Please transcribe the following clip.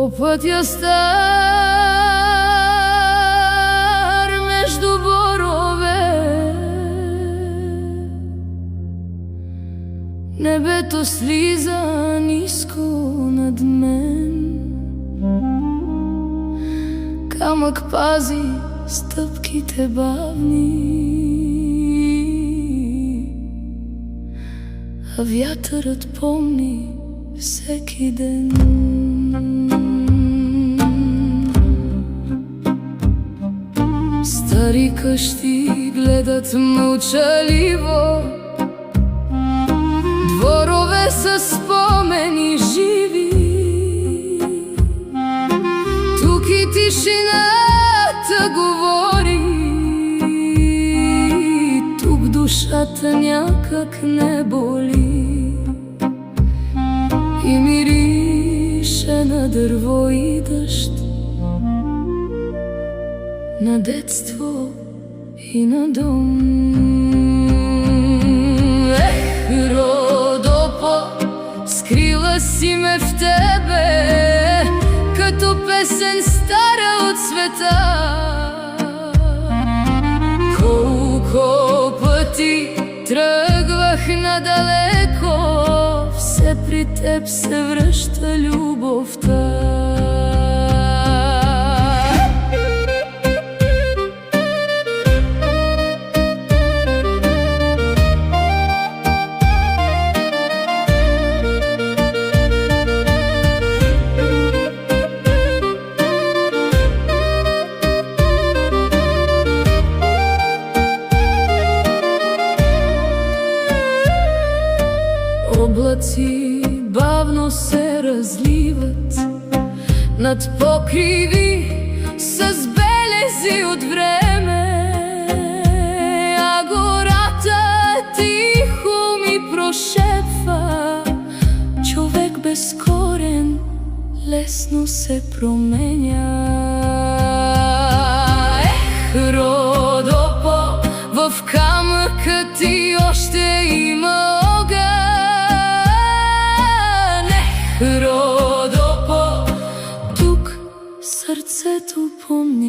По пътя стар между борове, небето слиза ниско над мен. Камък пази стъпките бавни, а вятърът помни всеки ден. Стари къщи гледат мълчаливо, дворове с спомени живи. Тук и тишината говори, тук душата някак не боли. И мирише на дърво и дъжд, на детство и на дом. Ех, Родопо, скрила си ме в тебе, като песен стара от света. Колко пъти тръгвах надалеко, все при теб се връща любовта. Облаци бавно се разливат над покриви с белези от време, а гората тихо ми прошепва: човек без корен лесно се променя. Ех, Родопо, в камъка ти още има огън. Родопо, тук сърцето помни.